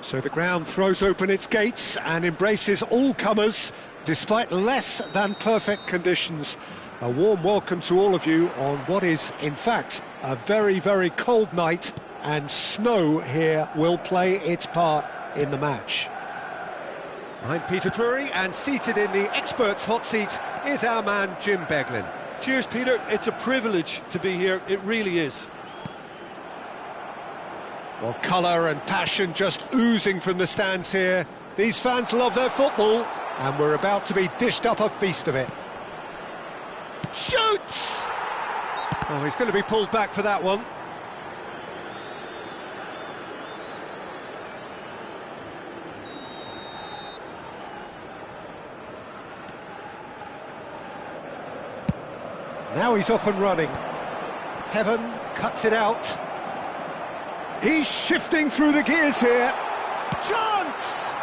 So the ground throws open its gates and embraces all comers, despite less than perfect conditions. A warm welcome to all of you on what is, in fact, a very, very cold night, and snow here will play its part in the match. I'm Peter Drury, and seated in the experts' hot seat is our man Jim Beglin. Cheers, Peter. It's a privilege to be here. It really is. Well, colour and passion just oozing from the stands here. These fans love their football, and we're about to be dished up a feast of it. Shoots! Oh, he's going to be pulled back for that one. Now he's off and running. Heaven cuts it out. He's shifting through the gears here. Chance!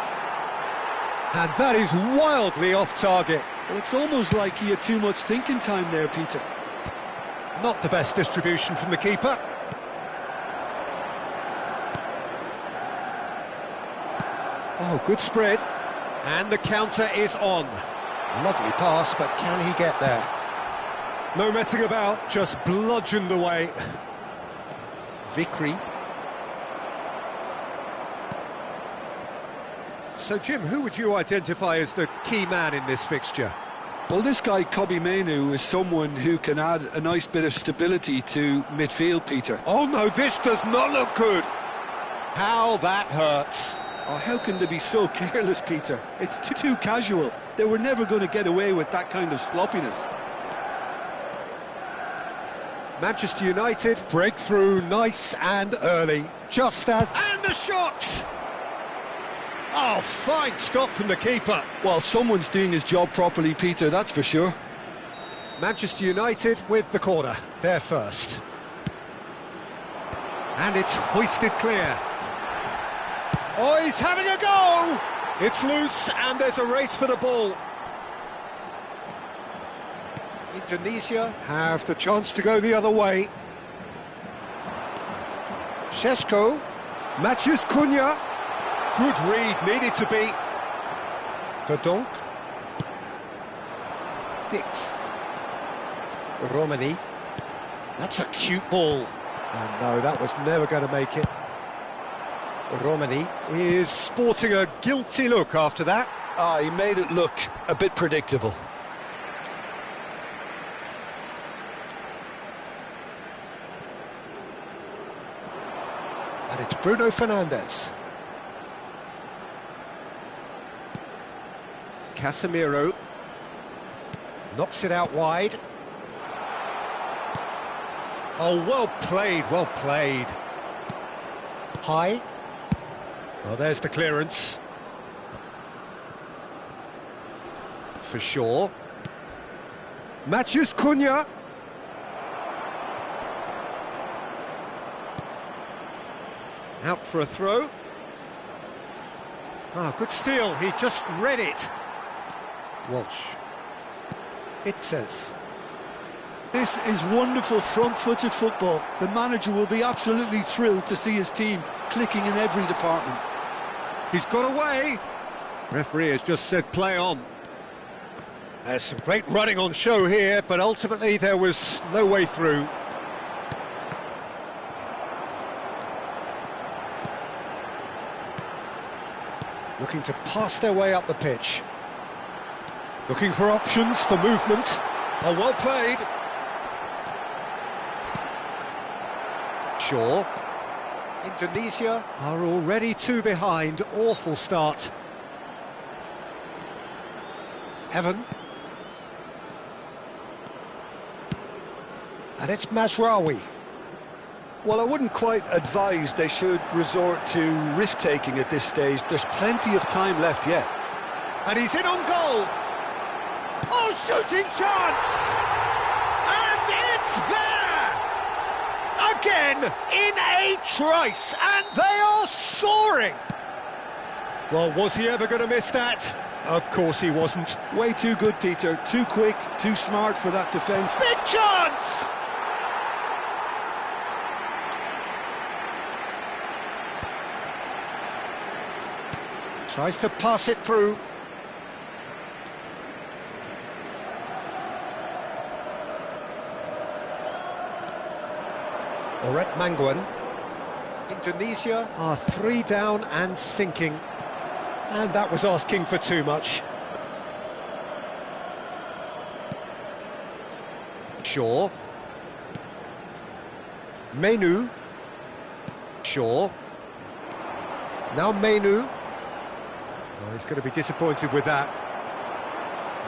And that is wildly off target. Well, it's almost like he had too much thinking time there, Peter. Not the best distribution from the keeper. Oh, good spread. And the counter is on. Lovely pass, but can he get there? No messing about, just bludgeoned away. Vickery. So, Jim, who would you identify as the key man in this fixture? Well, this guy, Kobbie Mainoo, is someone who can add a nice bit of stability to midfield, Peter. Oh, no, this does not look good. How that hurts. Oh, how can they be so careless, Peter? It's too casual. They were never going to get away with that kind of sloppiness. Manchester United break through nice and early, just as... And the shot! Oh, fine stop from the keeper. Well, someone's doing his job properly, Peter, that's for sure. Manchester United with the corner, they're first. And it's hoisted clear. Oh, he's having a go! It's loose, and there's a race for the ball. Indonesia have the chance to go the other way. Šeško, matches Cunha. Good read, needed to be. Verdonk. Dix. Romani. That's a cute ball. Oh no, that was never going to make it. Romani is sporting a guilty look after that. He made it look a bit predictable. And it's Bruno Fernandes. Casemiro knocks it out wide. Oh, well played, well played. High. Well, there's the clearance. For sure. Matthews Cunha. Out for a throw. Ah, good steal, he just read it. Walsh. It says. This is wonderful front-footed football. The manager will be absolutely thrilled to see his team clicking in every department. He's got away. Referee has just said play on. There's some great running on show here, but ultimately there was no way through. Looking to pass their way up the pitch. Looking for options for movement. Oh, well played. Shaw. Indonesia are already two behind. Awful start. Heaven. And it's Mazraoui. Well, I wouldn't quite advise they should resort to risk-taking at this stage. There's plenty of time left yet. And he's in on goal. Oh, shooting chance! And it's there! Again, in a trice, and they are soaring! Well, was he ever going to miss that? Of course he wasn't. Way too good, Peter. Too quick, too smart for that defence. Big chance! Tries to pass it through. Oret Mangwan. Indonesia are 3 down and sinking. And that was asking for too much. Shaw. Menu. Shaw. Now Menu. Oh, he's going to be disappointed with that.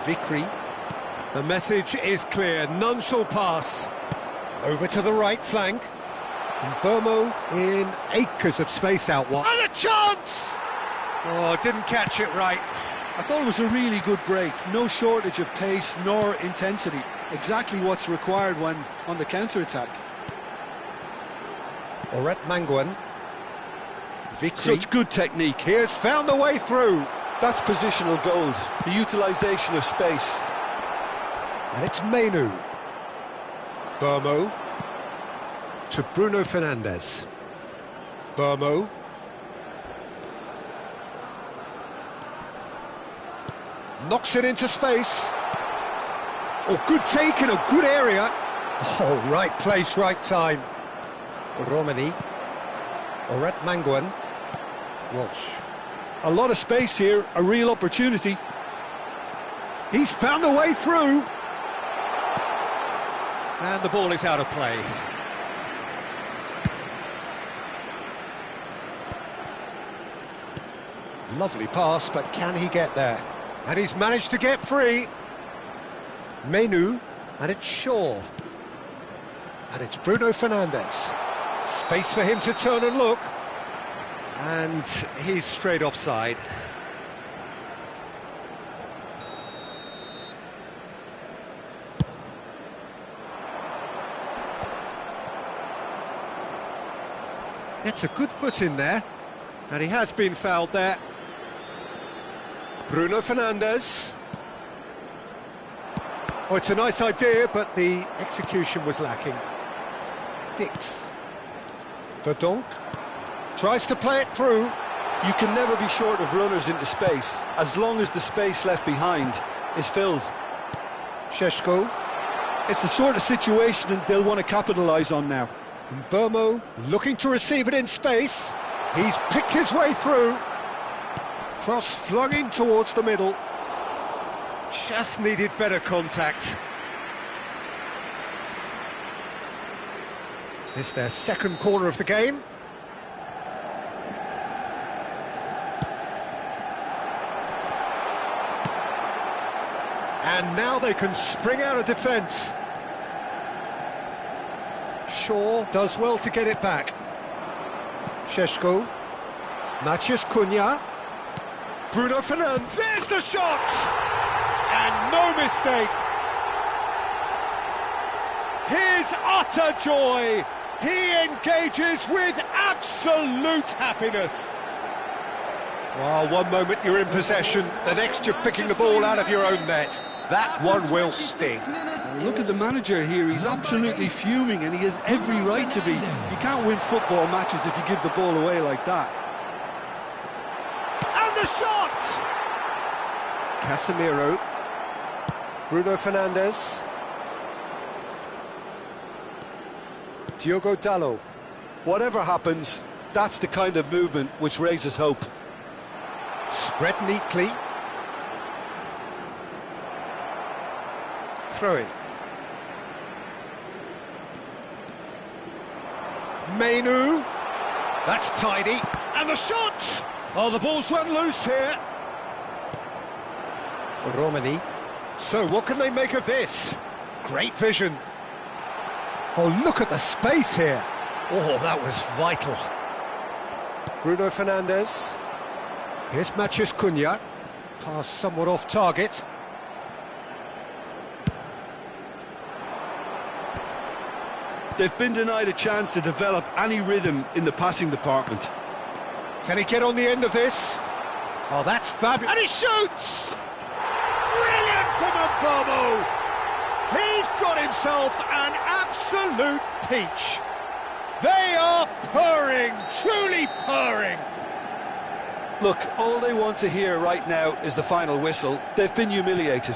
Vikri. The message is clear. None shall pass. Over to the right flank. And Burmo in acres of space out wide. And a chance! Oh, didn't catch it right. I thought it was a really good break. No shortage of pace nor intensity. Exactly what's required when on the counter-attack. Oret Mangwan. Vikri. Such good technique. He has found a way through. That's positional gold. The utilisation of space. And it's Menu. Burmo. To Bruno Fernandes. Burmo. Knocks it into space. Oh, good take in a good area. Oh, right place, right time. Romani. Oret Mangwan. Walsh. A lot of space here, a real opportunity. He's found a way through. And the ball is out of play. Lovely pass, but can he get there? And he's managed to get free. Menu, and it's Shaw. And it's Bruno Fernandes. Space for him to turn and look. And he's straight offside. It's a good foot in there. And he has been fouled there. Bruno Fernandes. Oh, it's a nice idea, but the execution was lacking. Dix. Verdonk tries to play it through. You can never be short of runners into space, as long as the space left behind is filled. Ty6hhjk. It's the sort of situation that they'll want to capitalise on now. Burmo looking to receive it in space. He's picked his way through. Cross flung in towards the middle. Just needed better contact. It's their second corner of the game. And now they can spring out of defence. Shaw does well to get it back. Ty6hhjk. Matheus Cunha. Bruno Fernandes. There's the shot! And no mistake. His utter joy. He engages with absolute happiness. Well, one moment you're in possession, the next you're picking the ball out of your own net. That one will sting. Look at the manager here, he's absolutely fuming and he has every right to be. You can't win football matches if you give the ball away like that. And the shot! Casemiro. Bruno Fernandes. Diogo Dalot. Whatever happens, that's the kind of movement which raises hope. Spread neatly. Throw in. Menu. That's tidy. And the shot! Oh, the ball's run loose here. Romani. So, what can they make of this? Great vision. Oh, look at the space here. Oh, that was vital. Bruno Fernandes. Here's Matheus Cunha. Pass somewhat off target. They've been denied a chance to develop any rhythm in the passing department. Can he get on the end of this? Oh, that's fabulous. And he shoots! Brilliant from Mbamo! He's got himself an absolute peach. They are purring, truly purring. Look, all they want to hear right now is the final whistle. They've been humiliated.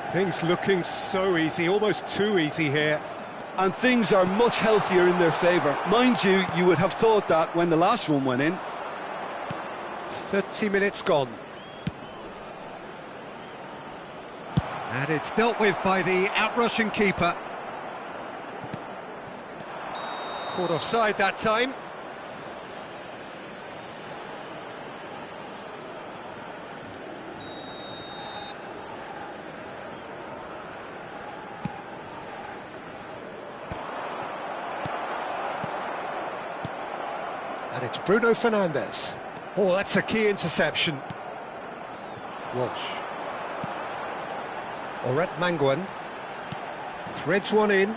Things looking so easy, almost too easy here. And things are much healthier in their favour. Mind you, you would have thought that when the last one went in. 30 minutes gone. And it's dealt with by the outrushing keeper. Caught offside that time. And it's Bruno Fernandes. Oh, that's a key interception. Walsh. Oret Manguan. Threads one in.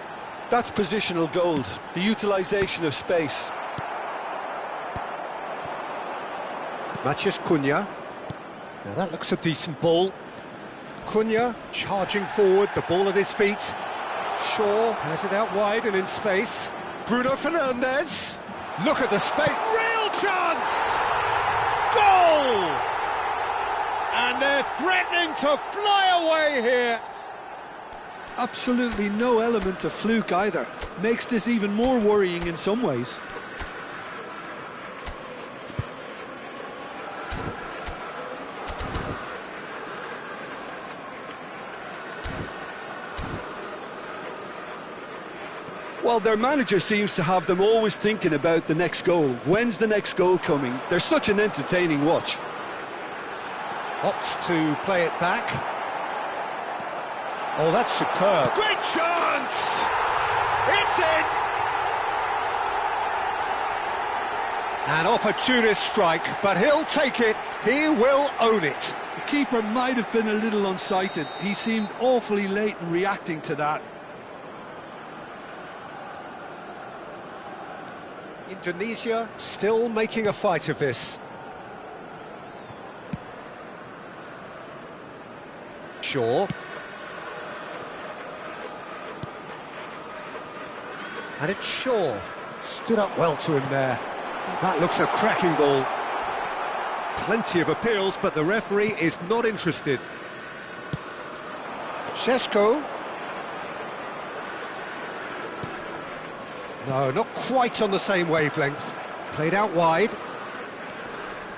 That's positional gold, the utilisation of space. Ty6hhjk. Now that looks a decent ball. Cunha charging forward, the ball at his feet. Shaw has it out wide and in space. Bruno Fernandes. Look at the space. Real chance! Goal! And they're threatening to fly away here. Absolutely no element of fluke either. Makes this even more worrying in some ways. Well, their manager seems to have them always thinking about the next goal. When's the next goal coming? They're such an entertaining watch. Opts to play it back. Oh, that's superb. Great chance! It's in! An opportunist strike, but he'll take it. He will own it. The keeper might have been a little unsighted. He seemed awfully late in reacting to that. Indonesia still making a fight of this. Shaw. And it's Shaw. Stood up well to him there. That looks a cracking ball. Plenty of appeals, but the referee is not interested. Šeško. No, not quite on the same wavelength. Played out wide.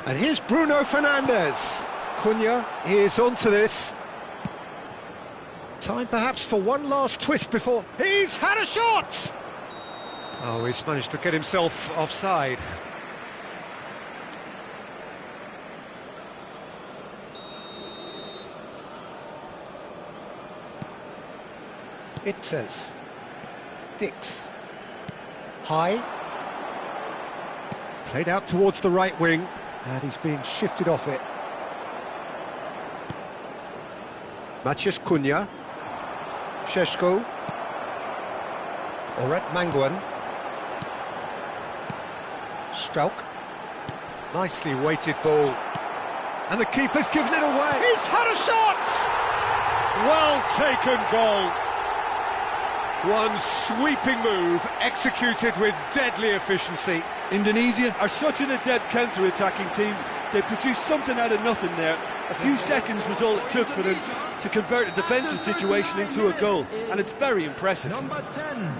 And here's Bruno Fernandes. Cunha is onto this. Time perhaps for one last twist before... He's had a shot! Oh, he's managed to get himself offside. It says... Dix. High. Played out towards the right wing, and he's being shifted off it. Ty6hhjk. Šeško. Oret Manguan. Strauch. Nicely weighted ball. And the keeper's given it away. He's had a shot! Well taken goal. One sweeping move, executed with deadly efficiency. Indonesia are such an adept counter-attacking team. They produced something out of nothing there. A few seconds was all it took for them to convert a defensive situation into a goal, and it's very impressive. Number 10.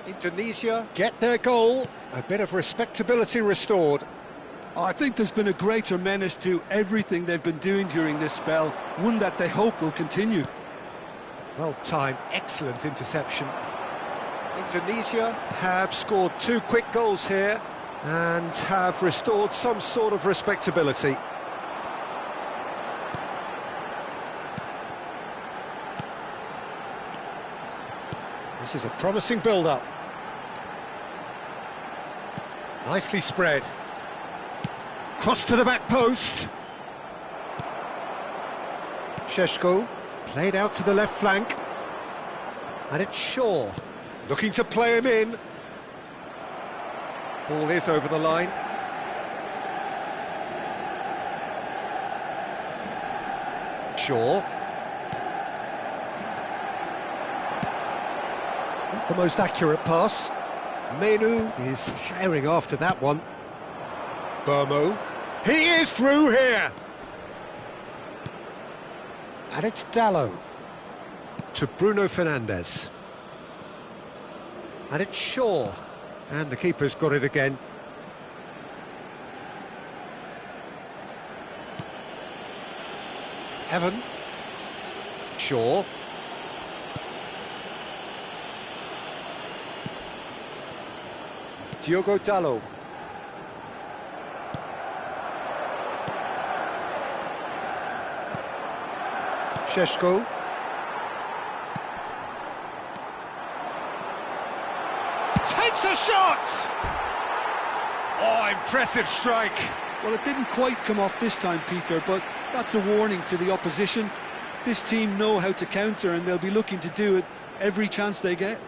Indonesia get their goal, a bit of respectability restored. I think there's been a greater menace to everything they've been doing during this spell, one that they hope will continue. Well timed, excellent interception. Indonesia have scored 2 quick goals here and have restored some sort of respectability. This is a promising build-up. Nicely spread. Cross to the back post. Šeško played out to the left flank. And it's Shaw looking to play him in. Ball is over the line. Shaw. Not the most accurate pass. Menu is herring after that one. Burmo. He is through here. And it's Dallo to Bruno Fernandes. And it's Shaw. And the keeper's got it again. Evan. Shaw. Diogo Dallo. Ty6hhjk. Takes a shot! Oh, impressive strike. Well, it didn't quite come off this time, Peter, but that's a warning to the opposition. This team know how to counter, and they'll be looking to do it every chance they get.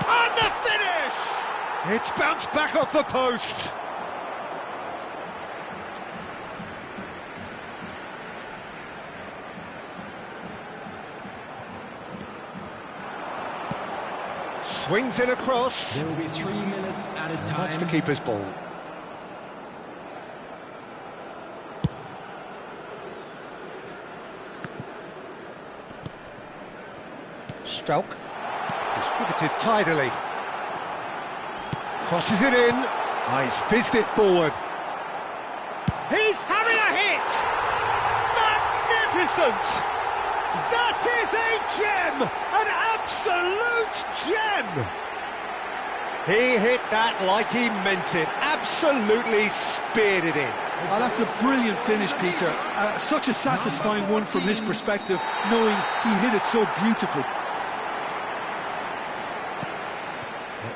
And the finish! It's bounced back off the post. Swings in across. There will be 3 minutes at a time. That's the keeper's ball. Stroke. Distributed tidily. Crosses it in. Oh, he's fizzed it forward. He's having a hit! Magnificent! That is a gem! An absolute gem! He hit that like he meant it. Absolutely speared it in. Oh, that's a brilliant finish, Peter. Such a satisfying one from his perspective, knowing he hit it so beautifully.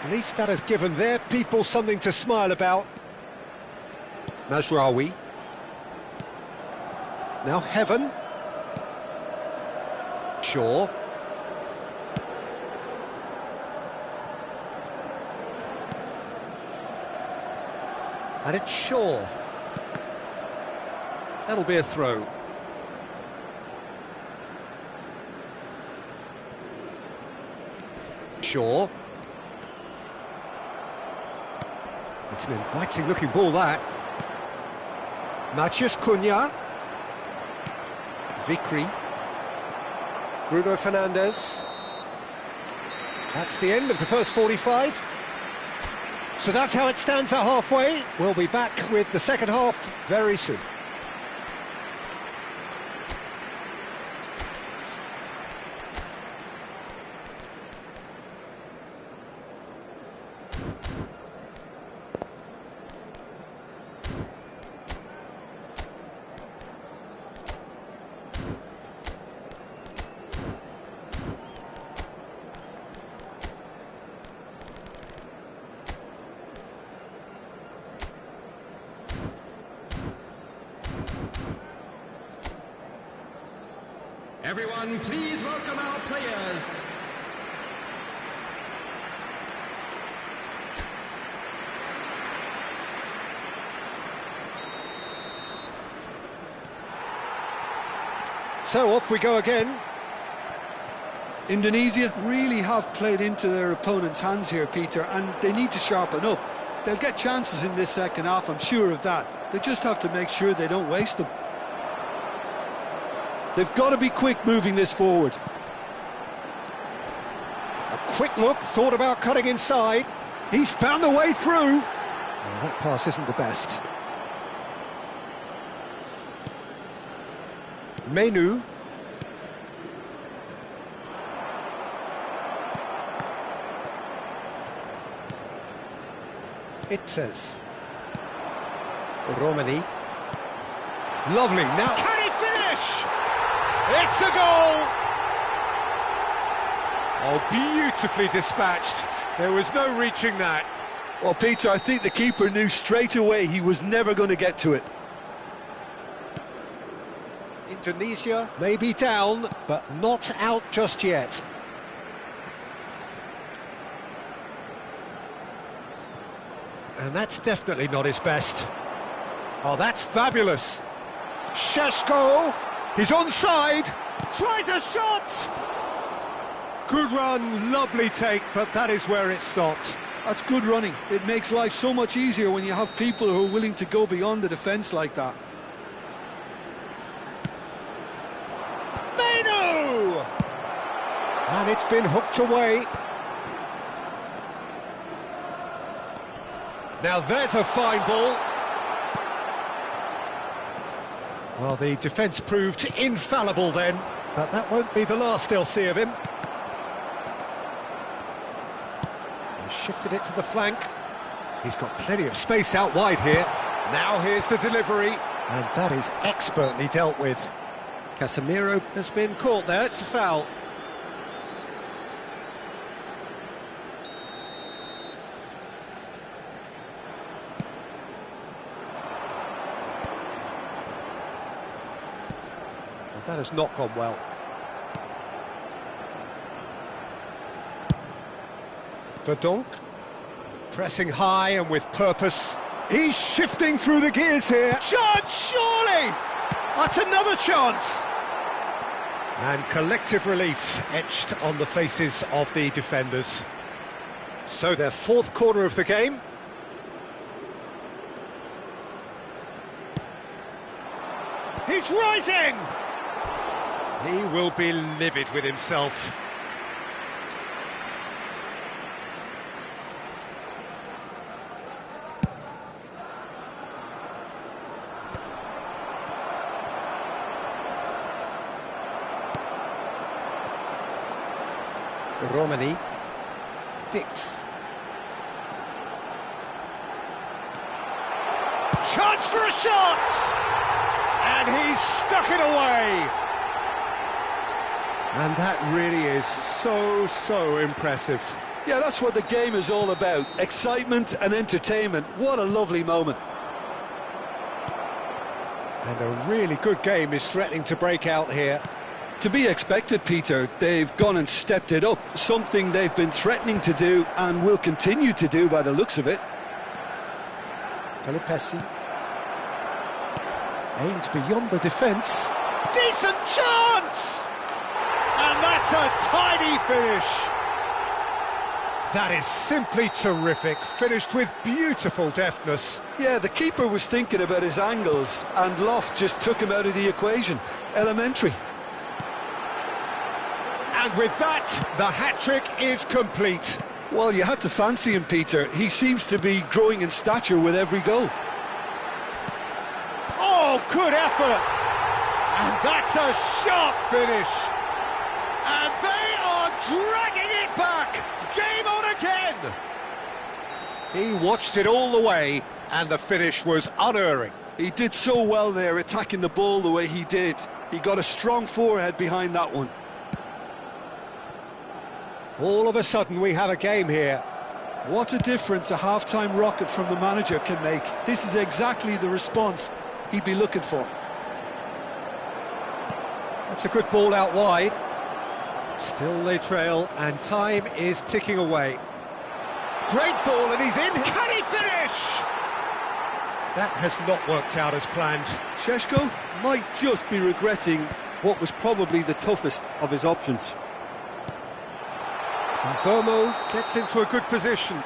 At least that has given their people something to smile about. Mazraoui. Now Heaven. Shaw. And it's Shaw. That'll be a throw. Shaw. It's an inviting looking ball, that. Matheus Cunha. Vickery. Bruno Fernandes. That's the end of the first 45. So that's how it stands at halfway. We'll be back with the second half very soon. Everyone, please welcome our players. So off we go again. Indonesia really have played into their opponent's hands here, Peter, and they need to sharpen up. They'll get chances in this second half, I'm sure of that. They just have to make sure they don't waste them. They've got to be quick moving this forward. A quick look, thought about cutting inside. He's found the way through. Oh, that pass isn't the best. Menu. It says. Romani. Lovely. Now, can he finish? It's a goal! Oh, beautifully dispatched. There was no reaching that. Well, Peter, I think the keeper knew straight away he was never going to get to it. Indonesia may be down, but not out just yet. And that's definitely not his best. Oh, that's fabulous. Šeško, he's onside, tries a shot! Good run, lovely take, but that is where it stopped. That's good running. It makes life so much easier when you have people who are willing to go beyond the defence like that. Menu! And it's been hooked away. Now there's a fine ball. Well, the defence proved infallible then, but that won't be the last they'll see of him. He shifted it to the flank. He's got plenty of space out wide here. Now here's the delivery, and that is expertly dealt with. Casemiro has been caught there, it's a foul. That has not gone well. Verdonk, pressing high and with purpose. He's shifting through the gears here. Chance, surely! That's another chance! And collective relief etched on the faces of the defenders. So their fourth corner of the game. He's rising! He will be livid with himself. Romani. Dix. Chance for a shot! And he's stuck it away! And that really is so impressive. Yeah, that's what the game is all about. Excitement and entertainment. What a lovely moment. And a really good game is threatening to break out here. To be expected, Peter. They've gone and stepped it up. Something they've been threatening to do and will continue to do by the looks of it. Pelupessy. Aimed beyond the defence. Decent chance! And that's a tidy finish. That is simply terrific, finished with beautiful deftness. Yeah, the keeper was thinking about his angles, and Loft just took him out of the equation. Elementary. And with that, the hat-trick is complete. Well, you had to fancy him, Peter. He seems to be growing in stature with every goal. Oh, good effort! And that's a sharp finish. And they are dragging it back! Game on again! He watched it all the way, and the finish was unerring. He did so well there, attacking the ball the way he did. He got a strong forehead behind that one. All of a sudden, we have a game here. What a difference a half-time rocket from the manager can make. This is exactly the response he'd be looking for. That's a good ball out wide. Still they trail, and time is ticking away. Great ball, and he's in. Can he finish? That has not worked out as planned. Šeško might just be regretting what was probably the toughest of his options. And Bomo gets into a good position.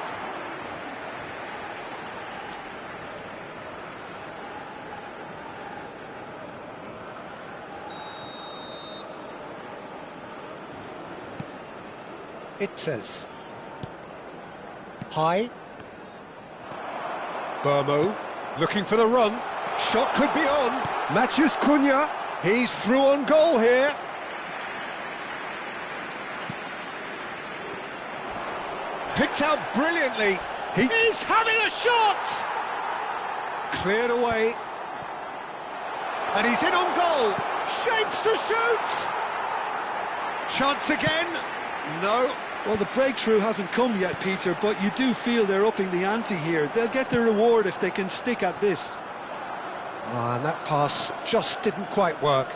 It says high. Bomo looking for the run. Shot could be on. Matheus Cunha, he's through on goal here. Picked out brilliantly. He's having a shot. Cleared away. And he's in on goal. Shapes to shoot. Chance again. No. Well, the breakthrough hasn't come yet, Peter, but you do feel they're upping the ante here. They'll get their reward if they can stick at this. And that pass just didn't quite work.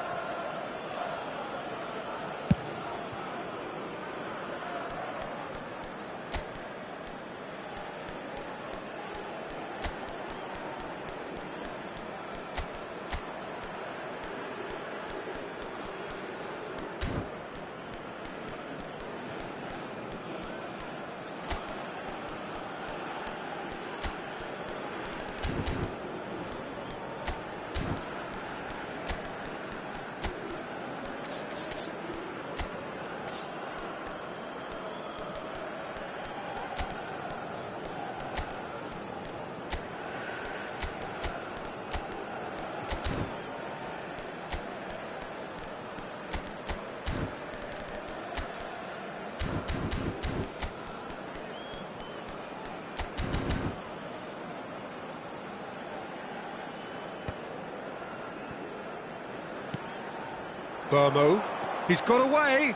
Burmo, he's got away.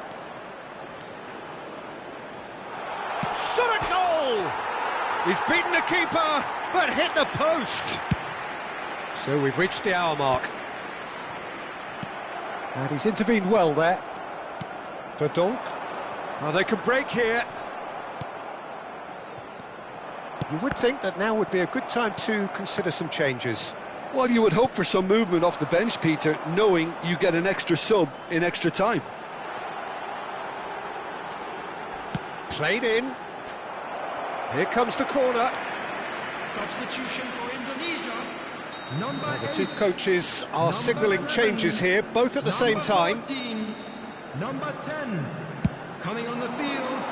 Shot a goal! He's beaten the keeper, but hit the post. So we've reached the hour mark. And he's intervened well there. Verdonk. Oh, they can break here. You would think that now would be a good time to consider some changes. Well, you would hope for some movement off the bench, Peter, knowing you get an extra sub in extra time. Played in. Here comes the corner. Substitution for Indonesia. Number The 8. two coaches are signalling changes here, both at the same time. 14, number 10. Coming on the field.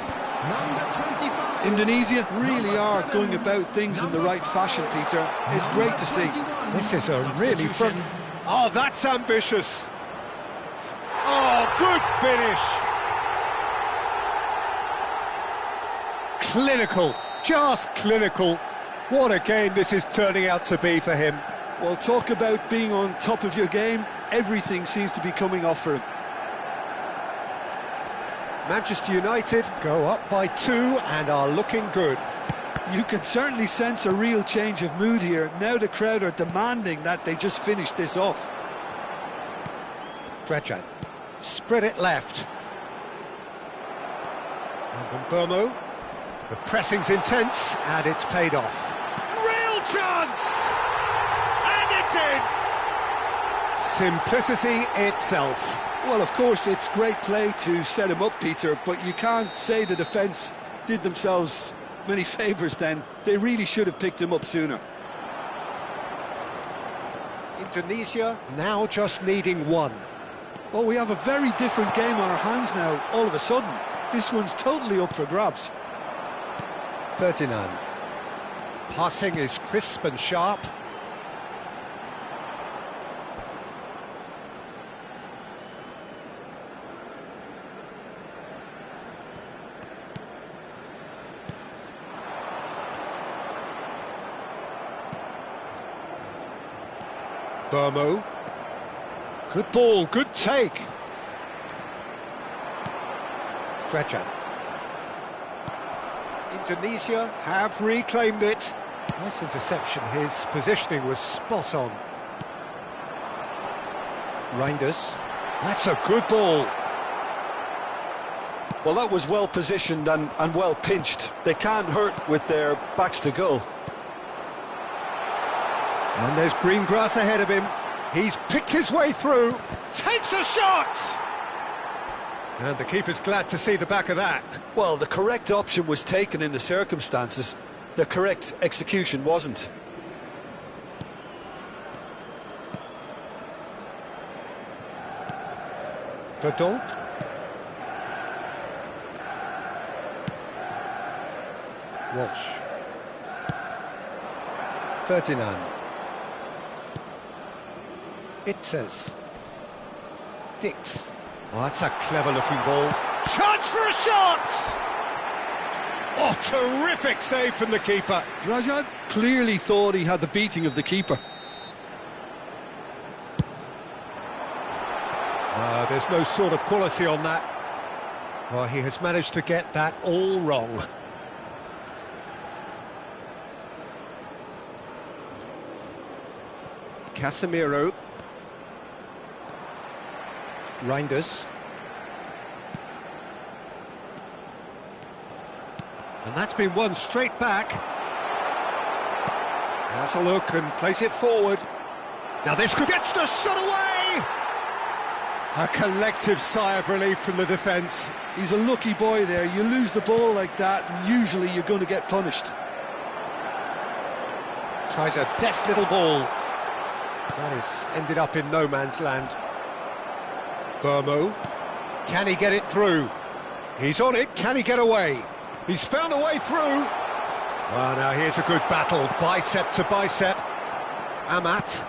Number 25. Indonesia really are going about things in the right fashion, Peter. It's great to see. This is a really front... Oh, that's ambitious. Oh, good finish. Clinical, just clinical. What a game this is turning out to be for him. Well, talk about being on top of your game. Everything seems to be coming off for him. Manchester United go up by 2 and are looking good. You can certainly sense a real change of mood here. Now the crowd are demanding that they just finish this off. Drejad, spread it left. And then Burmo. The pressing's intense and it's paid off. Real chance! And it's in! Simplicity itself. Well, of course, it's great play to set him up, Peter, but you can't say the defence did themselves many favours then. They really should have picked him up sooner. Indonesia now just needing 1. Well, we have a very different game on our hands now, all of a sudden. This one's totally up for grabs. Ferdinand. Passing is crisp and sharp. Burmo. Good ball, good take. Drejad. Indonesia have reclaimed it. Nice interception, his positioning was spot on. Reinders. That's a good ball. Well, that was well positioned and well pinched. They can't hurt with their backs to goal. And there's green grass ahead of him. He's picked his way through. Takes a shot! And the keeper's glad to see the back of that. Well, the correct option was taken in the circumstances. The correct execution wasn't. Verdonk. Walsh. Ferdinand. It says Dix. Oh, that's a clever-looking ball. Chance for a shot! Oh, terrific save from the keeper. Drejad clearly thought he had the beating of the keeper. There's no sort of quality on that. Well, he has managed to get that all wrong. Casemiro. Reinders. And that's been won straight back. Has a look and place it forward. Now this could get the shot away! A collective sigh of relief from the defence. He's a lucky boy there. You lose the ball like that, and usually you're going to get punished. Tries a deft little ball. That is ended up in no man's land. Burmo. Can he get it through? He's on it. Can he get away? He's found a way through. Well, now here's a good battle. Bicep to bicep. Amat.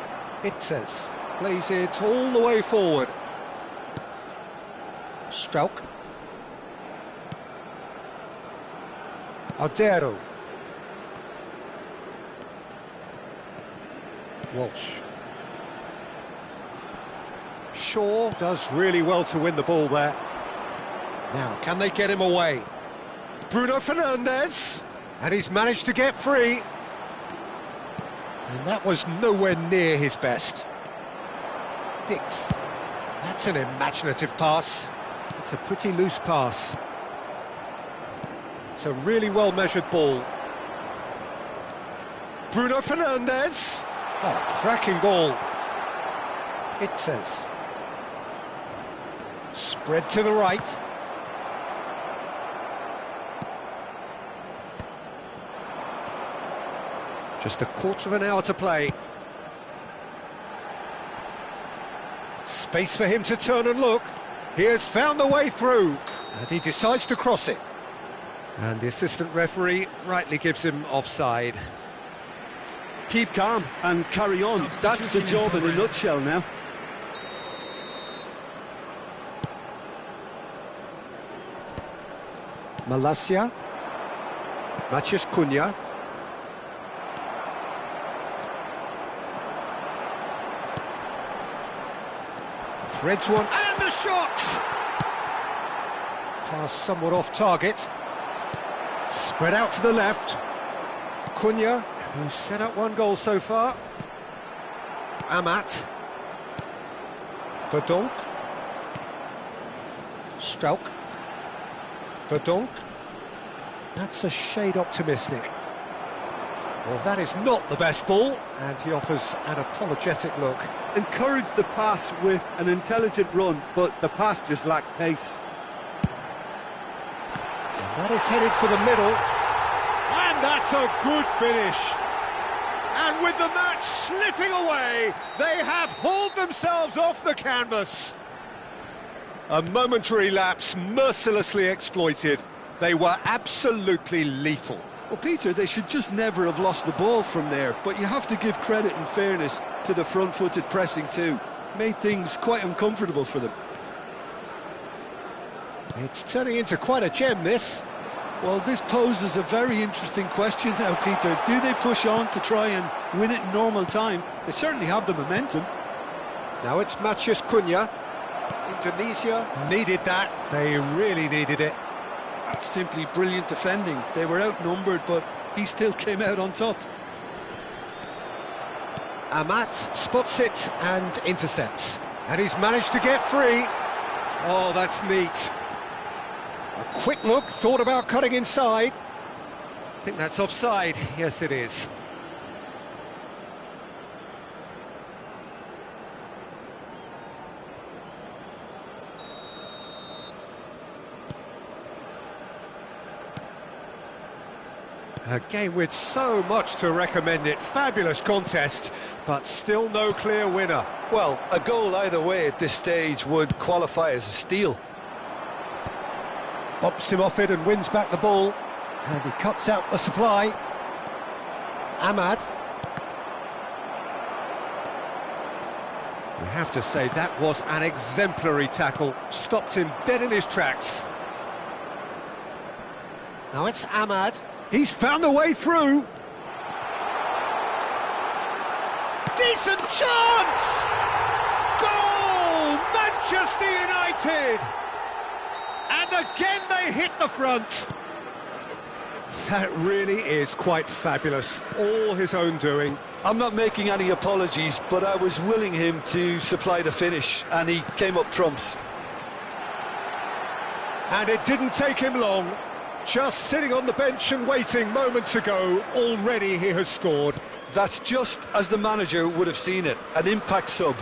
It says. Plays it all the way forward. Strauch. Aldero. Walsh. Shaw does really well to win the ball there. Now, can they get him away? Bruno Fernandes, and he's managed to get free. And that was nowhere near his best. Dix, that's an imaginative pass. It's a pretty loose pass. It's a really well-measured ball. Bruno Fernandes. Oh, cracking ball. It says. Spread to the right. Just a quarter of an hour to play. Space for him to turn and look. He has found the way through, and he decides to cross it. And the assistant referee rightly gives him offside. Keep calm and carry on. That's the job in a nutshell now. Malacia. Ty6hhjk. Threads one, and the shot! Pass somewhat off target. Spread out to the left. Cunha, who's set up one goal so far. Amat. Verdonk. Strauch. Verdonk. That's a shade optimistic. Well, that is not the best ball, and he offers an apologetic look. Encouraged the pass with an intelligent run, but the pass just lacked pace. And that is headed for the middle, and that's a good finish. And with the match slipping away, they have hauled themselves off the canvas. A momentary lapse mercilessly exploited. They were absolutely lethal. Well, Peter, they should just never have lost the ball from there, but you have to give credit and fairness to the front-footed pressing too. Made things quite uncomfortable for them. It's turning into quite a gem, this. Well, this poses a very interesting question now, Peter. Do they push on to try and win it in normal time? They certainly have the momentum. Now it's Ty6hhjk. Indonesia needed that. They really needed it. That's simply brilliant defending. They were outnumbered, but he still came out on top. Amat spots it and intercepts. And he's managed to get free. Oh, that's neat. A quick look, thought about cutting inside. I think that's offside. Yes, it is. A game with so much to recommend it. Fabulous contest, but still no clear winner. Well, a goal either way at this stage would qualify as a steal. Bumps him off it and wins back the ball. And he cuts out the supply. Ahmad. You have to say that was an exemplary tackle. Stopped him dead in his tracks. Now it's Ahmad. He's found a way through. Decent chance! Goal! Manchester United! And again they hit the front. That really is quite fabulous. All his own doing. I'm not making any apologies, but I was willing him to supply the finish, and he came up trumps. And it didn't take him long. Just sitting on the bench and waiting moments ago, already he has scored. That's just as the manager would have seen it, an impact sub.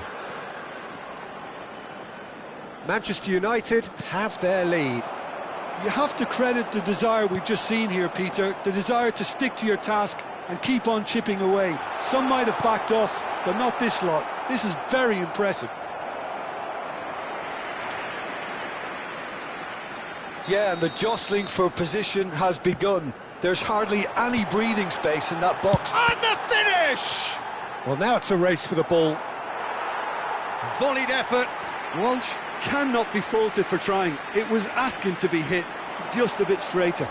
Manchester United have their lead. You have to credit the desire we've just seen here, Peter, the desire to stick to your task and keep on chipping away. Some might have backed off, but not this lot. This is very impressive. Yeah, and the jostling for position has begun. There's hardly any breathing space in that box. And the finish! Well, now it's a race for the ball. Volleyed effort. Walsh cannot be faulted for trying. It was asking to be hit just a bit straighter.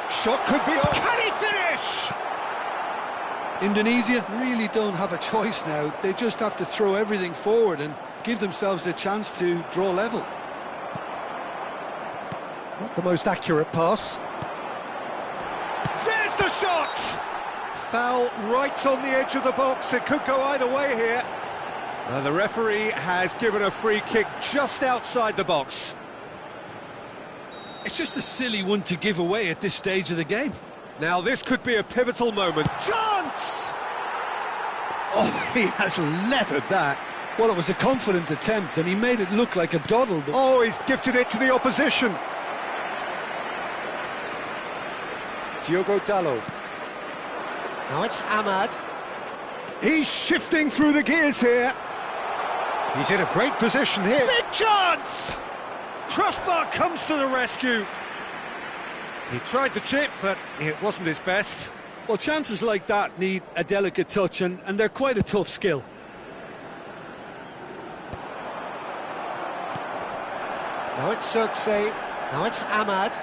Shot could be on. Can he finish? Indonesia really don't have a choice now. They just have to throw everything forward and give themselves a chance to draw level. Not the most accurate pass. There's the shot! Foul right on the edge of the box. It could go either way here. The referee has given a free kick just outside the box. It's just a silly one to give away at this stage of the game. Now this could be a pivotal moment. Chance! Oh, he has leathered that. Well, it was a confident attempt and he made it look like a doddle. But... Oh, he's gifted it to the opposition. Diogo Dalot. Now it's Ahmad. He's shifting through the gears here. He's in a great position here. Big chance! Crossbar comes to the rescue. He tried the chip, but it wasn't his best. Well, chances like that need a delicate touch, and they're quite a tough skill. Now it's Xerxes. Now it's Ahmad.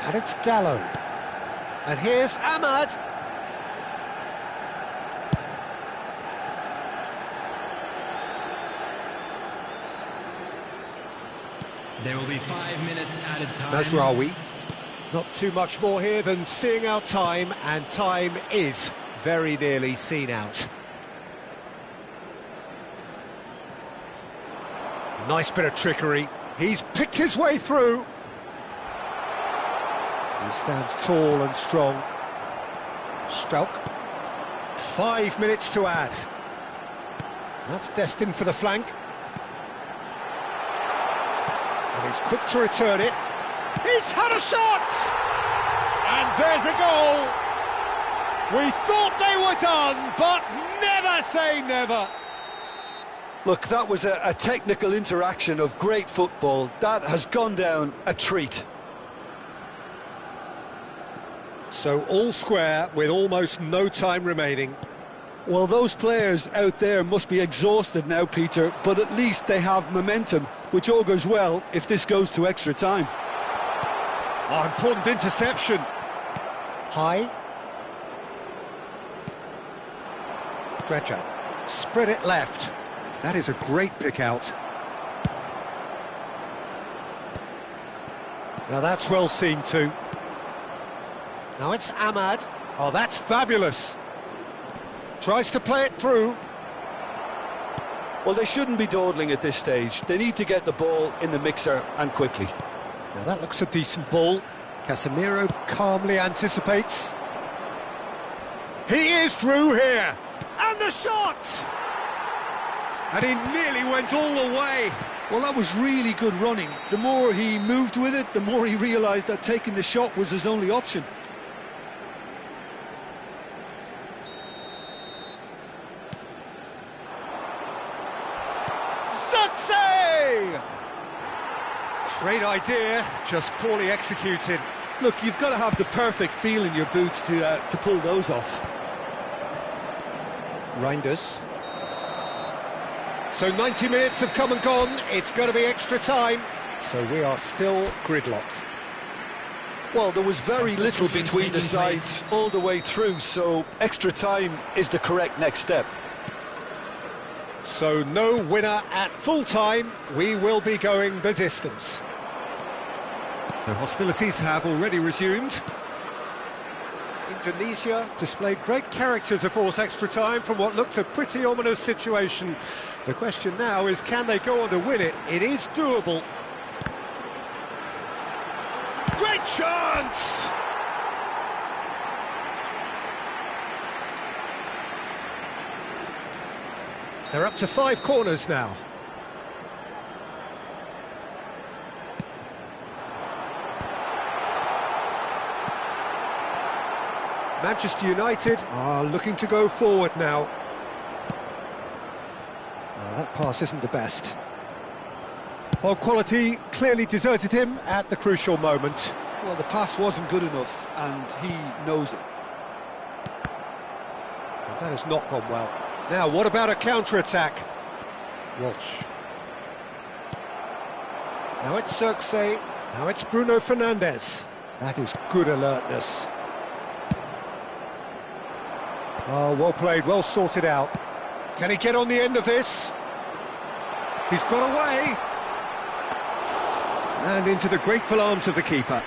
And it's Dalot. And here's Ahmad. There will be 5 minutes added time. Mazraoui. Not too much more here than seeing out time, and time is very nearly seen out. Nice bit of trickery. He's picked his way through. He stands tall and strong. Strauch. 5 minutes to add. That's destined for the flank. And he's quick to return it. He's had a shot! And there's a goal! We thought they were done, but never say never! Look, that was a technical interaction of great football. That has gone down a treat. So all square with almost no time remaining. Well, those players out there must be exhausted now, Peter, but at least they have momentum, which augurs well if this goes to extra time. Oh, important interception. High. Dredger. Spread it left. That is a great pick out. Now that's well seen too. Now it's Ahmad. Oh, that's fabulous. Tries to play it through. Well, they shouldn't be dawdling at this stage. They need to get the ball in the mixer and quickly. Now that looks a decent ball. Casemiro calmly anticipates. He is through here. And the shot! And he nearly went all the way. Well, that was really good running. The more he moved with it, the more he realised that taking the shot was his only option. Success! Great idea, just poorly executed. Look, you've got to have the perfect feel in your boots to pull those off. Reinders. So 90 minutes have come and gone, it's going to be extra time. So we are still gridlocked. Well, there was very little between the sides all the way through, so extra time is the correct next step. So no winner at full time, we will be going the distance. So hostilities have already resumed. Indonesia displayed great character to force extra time from what looked a pretty ominous situation. The question now is, can they go on to win it? It is doable. Great chance! They're up to 5 corners now. Manchester United are looking to go forward now. Oh, that pass isn't the best. Oh, quality clearly deserted him at the crucial moment. Well, the pass wasn't good enough, and he knows it. Well, that has not gone well. Now, what about a counter-attack? Walsh. Now it's Xerxes. Now it's Bruno Fernandes. That is good alertness. Oh, well played, well sorted out. Can he get on the end of this? He's got away. And into the grateful arms of the keeper.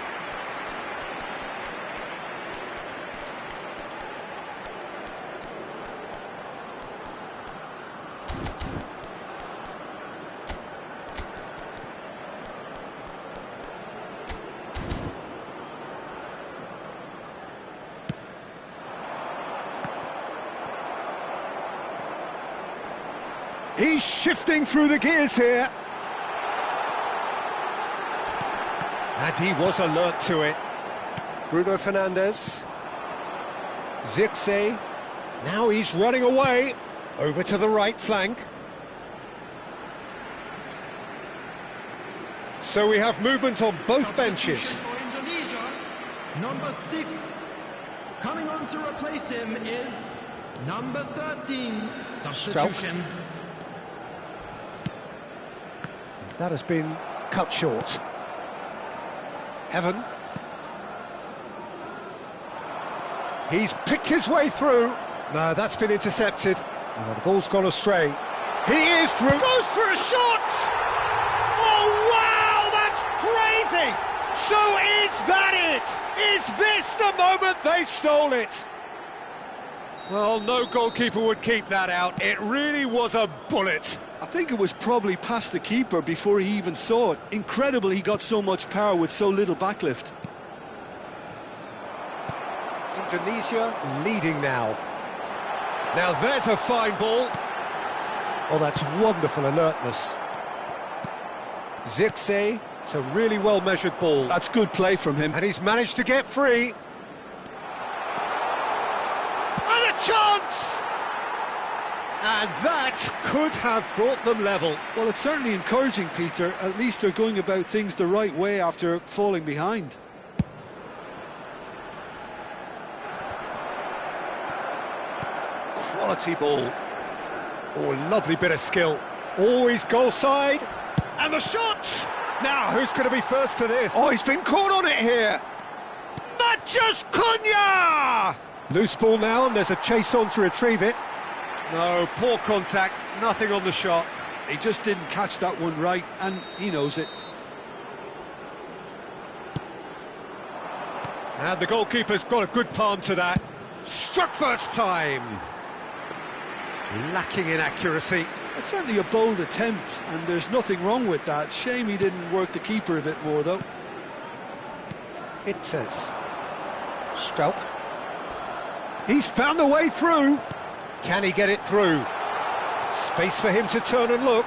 He's shifting through the gears here. And he was alert to it. Bruno Fernandes. Zirkzee. Now he's running away. Over to the right flank. So we have movement on both benches. For Indonesia, number 6. Coming on to replace him is number 13. Substitution. That has been cut short. Heaven. He's picked his way through. No, that's been intercepted. Oh, the ball's gone astray. He is through. Goes for a shot! Oh, wow, that's crazy! So is that it? Is this the moment they stole it? Well, no goalkeeper would keep that out. It really was a bullet. I think it was probably past the keeper before he even saw it. Incredible he got so much power with so little backlift. Indonesia leading now. Now there's a fine ball. Oh, that's wonderful alertness. Zirkzee, it's a really well-measured ball. That's good play from him. And he's managed to get free. And a chance! And that could have brought them level. Well, it's certainly encouraging, Peter. At least they're going about things the right way after falling behind. Quality ball. Oh, lovely bit of skill. Always goal side. And the shot! Now, who's going to be first to this? Oh, he's been caught on it here. Mathias Cunha! Loose ball now, and there's a chase on to retrieve it. No, poor contact, nothing on the shot. He just didn't catch that one right, and he knows it. And the goalkeeper's got a good palm to that. Struck first time. Lacking in accuracy. It's certainly a bold attempt, and there's nothing wrong with that. Shame he didn't work the keeper a bit more, though. It says Struck. He's found the way through. Can he get it through? Space for him to turn and look.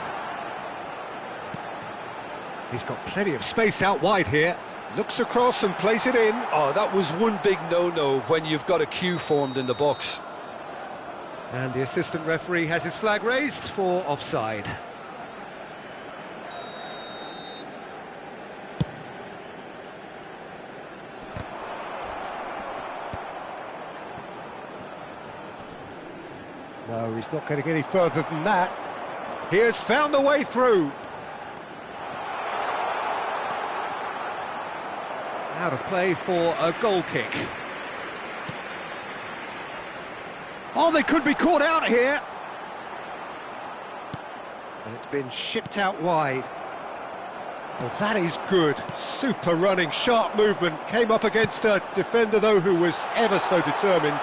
He's got plenty of space out wide here. Looks across and plays it in. Oh, that was one big no-no when you've got a queue formed in the box. And the assistant referee has his flag raised for offside. No, he's not getting any further than that. He has found the way through. Out of play for a goal kick. Oh, they could be caught out here. And it's been shipped out wide. Well, that is good. Super running, sharp movement. Came up against a defender, though, who was ever so determined.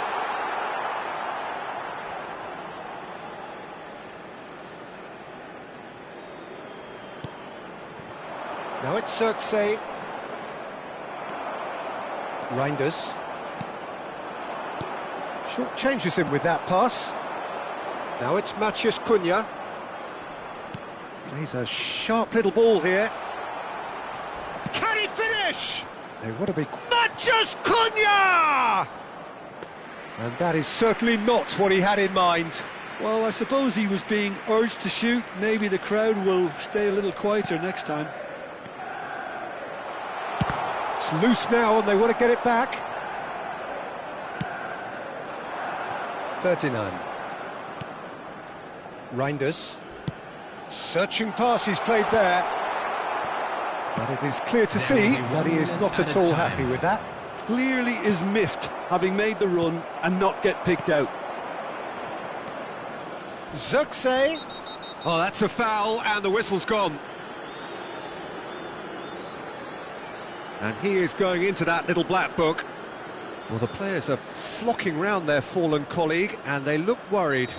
Now it's Zirkzee. Reinders. Short changes him with that pass. Now it's Mathias Cunha. Plays a sharp little ball here. Can he finish? They want to be... Mathias Cunha! And that is certainly not what he had in mind. Well, I suppose he was being urged to shoot. Maybe the crowd will stay a little quieter next time. It's loose now and they want to get it back. 39. Reinders. Searching pass he's played there. But it is clear to see that he is not at all happy with that. Clearly is miffed, having made the run and not get picked out. Ty6hhjk. Oh, that's a foul, and the whistle's gone. And he is going into that little black book. Well, the players are flocking round their fallen colleague, and they look worried.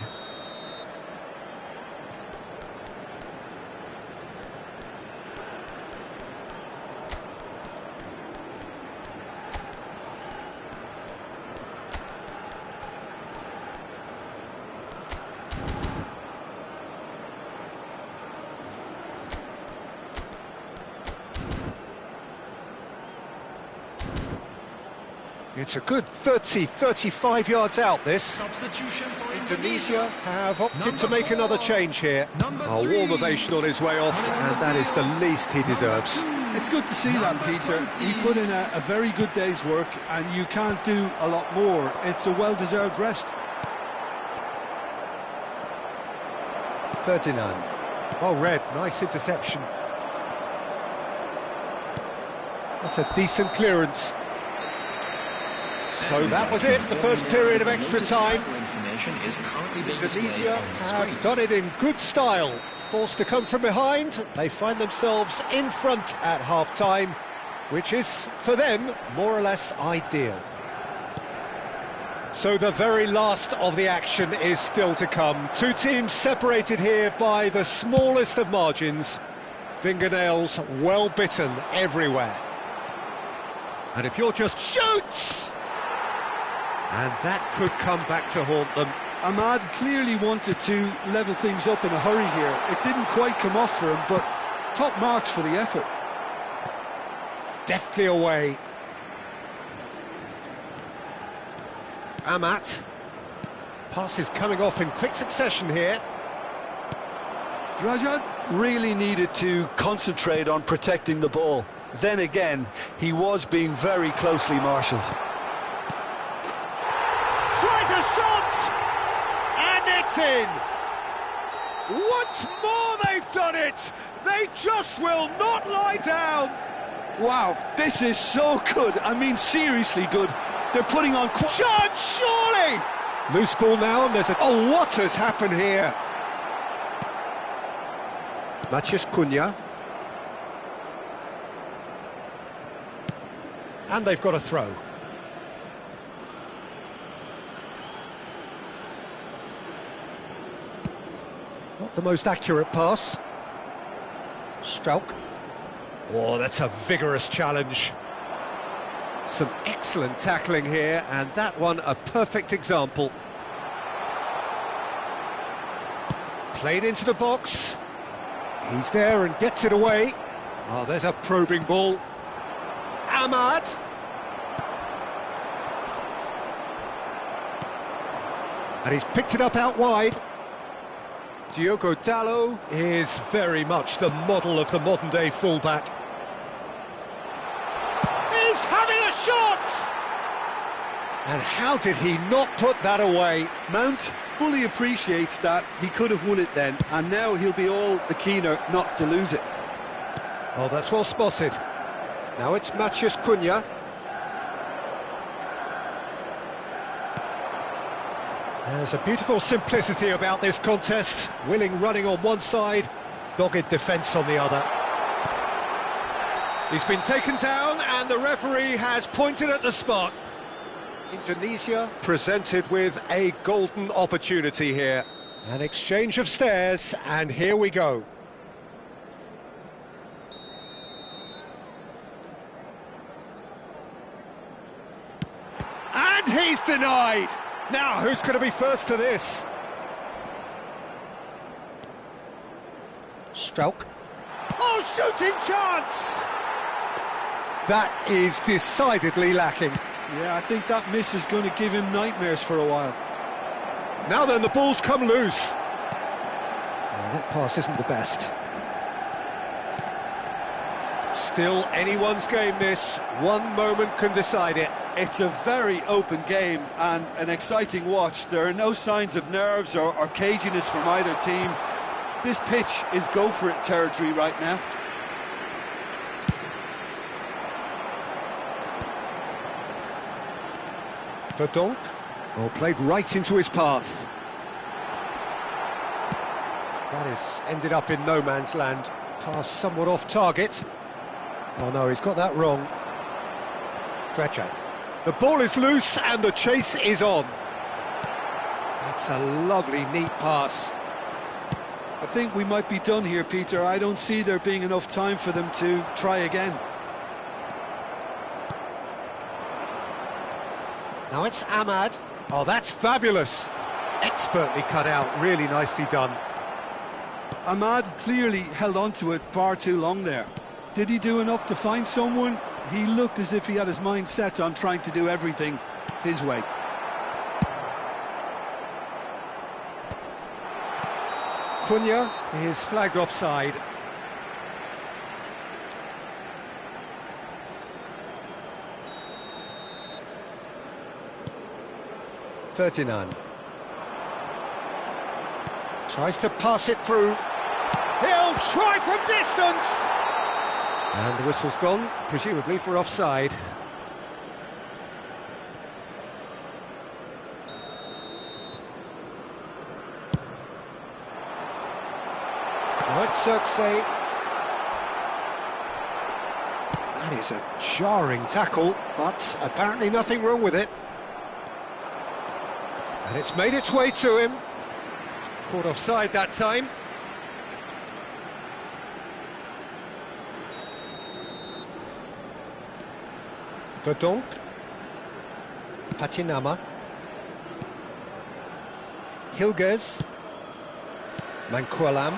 It's a good 35 yards out, this. Substitution for Indonesia have opted to make another change here. A three. warm ovation on his way off, and that is the least he deserves. It's good to see that, Peter. He put in a very good day's work, and you can't do a lot more. It's a well-deserved rest. Ferdinand. Well read, nice interception. That's a decent clearance. So that was it, the first period of extra time. Indonesia have done it in good style. Forced to come from behind, they find themselves in front at half-time, which is, for them, more or less ideal. So the very last of the action is still to come. Two teams separated here by the smallest of margins. Fingernails well bitten everywhere. And if you're just shoots! And that could come back to haunt them. Ahmad clearly wanted to level things up in a hurry here. It didn't quite come off for him, but top marks for the effort. Deftly away. Amat. Passes coming off in quick succession here. Drajad really needed to concentrate on protecting the ball. Then again, he was being very closely marshalled. Tries a shot! And it's in! Once more they've done it! They just will not lie down! Wow, this is so good. I mean, seriously good. They're putting on... Chance, surely! Loose ball now, and there's a... Oh, what has happened here? Ty6hhjk. And they've got a throw. Not the most accurate pass. Ty6hhjk. Oh, that's a vigorous challenge. Some excellent tackling here, and that one a perfect example. Played into the box. He's there and gets it away. Oh, there's a probing ball. Ahmad. And he's picked it up out wide. Diogo Dalot is very much the model of the modern-day fullback. He's having a shot! And how did he not put that away? Mount fully appreciates that he could have won it then, and now he'll be all the keener not to lose it. Oh, that's well spotted. Now it's Ty6hhjk. There's a beautiful simplicity about this contest. Willing running on one side, dogged defence on the other. He's been taken down and the referee has pointed at the spot. Indonesia presented with a golden opportunity here. An exchange of stares, and here we go. And he's denied! Now, who's going to be first to this? Ty6hhjk. Oh, shooting chance! That is decidedly lacking. Yeah, I think that miss is going to give him nightmares for a while. Now then, the ball's come loose. Oh, that pass isn't the best. Still anyone's game, this. One moment can decide it. It's a very open game and an exciting watch. There are no signs of nerves or caginess from either team. This pitch is go-for-it territory right now. Verdonk. Oh, played right into his path. That has ended up in no man's land. Pass somewhat off target. Oh no, he's got that wrong. Ty6hhjk. The ball is loose and the chase is on. That's a lovely, neat pass. I think we might be done here, Peter. I don't see there being enough time for them to try again. Now it's Ahmad. Oh, that's fabulous. Expertly cut out, really nicely done. Ahmad clearly held on to it far too long there. Did he do enough to find someone? He looked as if he had his mind set on trying to do everything his way. Cunha is flagged offside. Ferdinand tries to pass it through. He'll try from distance! And the whistle's gone, presumably for offside. Now it's Ty6hhjk. That is a jarring tackle, but apparently nothing wrong with it. And it's made its way to him. Caught offside that time. Verdonk. Patinama. Hilgers. Manquillam.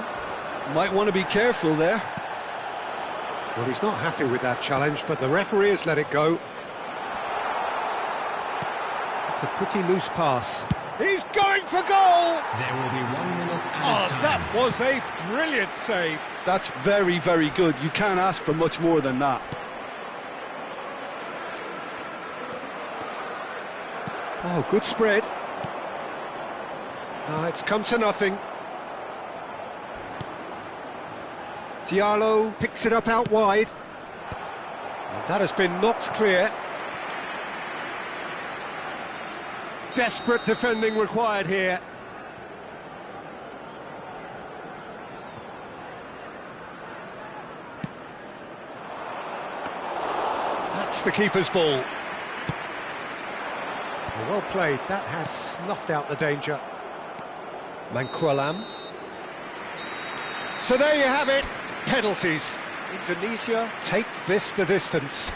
Might want to be careful there. Well, he's not happy with that challenge, but the referee has let it go. It's a pretty loose pass. He's going for goal! There will be 1 minute Oh, added time. that was a brilliant save. That's very, very good. You can't ask for much more than that. Oh, good spread. No, it's come to nothing. Diallo picks it up out wide. And that has been knocked clear. Desperate defending required here. That's the keeper's ball. Well played, that has snuffed out the danger. Manquillam. So there you have it, penalties. Indonesia take this the distance.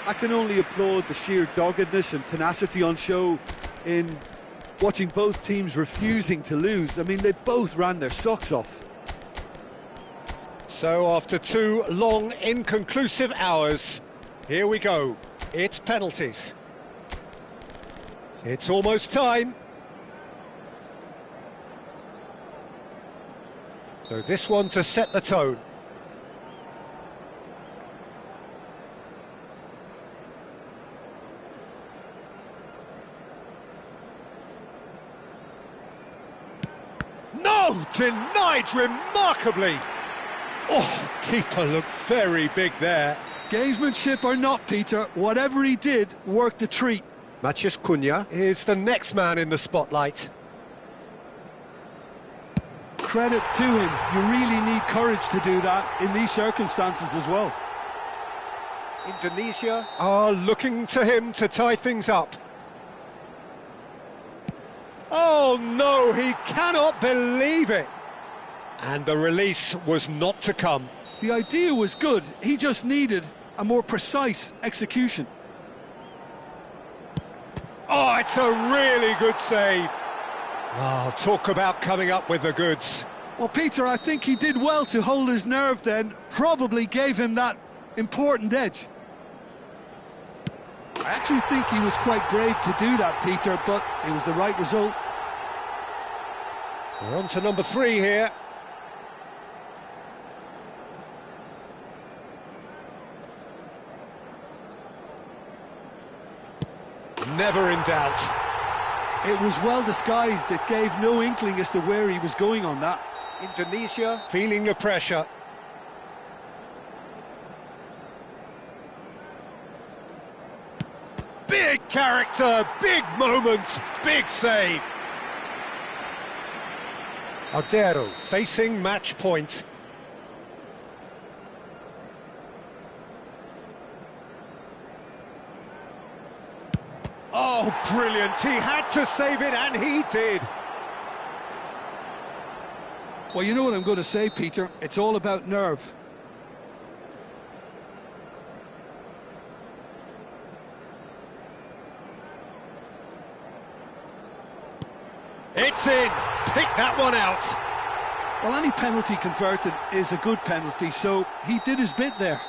I can only applaud the sheer doggedness and tenacity on show in watching both teams refusing to lose. I mean, they both ran their socks off. So after 2 long, inconclusive hours, here we go. It's penalties. It's almost time. So this one to set the tone. No! Denied remarkably! Oh, keeper looked very big there. Gamesmanship or not, Peter, whatever he did worked a treat. Matheus Cunha is the next man in the spotlight. Credit to him. You really need courage to do that in these circumstances as well. Indonesia are looking to him to tie things up. Oh no, he cannot believe it. And the release was not to come. The idea was good, he just needed a more precise execution. Oh, it's a really good save. Oh, talk about coming up with the goods. Well, Peter, I think he did well to hold his nerve then, probably gave him that important edge. I actually think he was quite brave to do that, Peter, but it was the right result. We're on to number 3 here. Never in doubt. It was well disguised, it gave no inkling as to where he was going on that. Indonesia feeling the pressure. Big character, big moment, big save. Ardero facing match point. Oh, brilliant! He had to save it, and he did. Well, you know what I'm going to say, Peter. It's all about nerve. It's in. Pick that one out. Well, any penalty converted is a good penalty, so he did his bit there.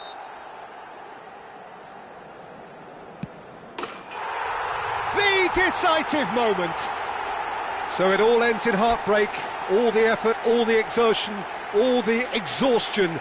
The decisive moment. So it all ends in heartbreak. All the effort, all the exertion, all the exhaustion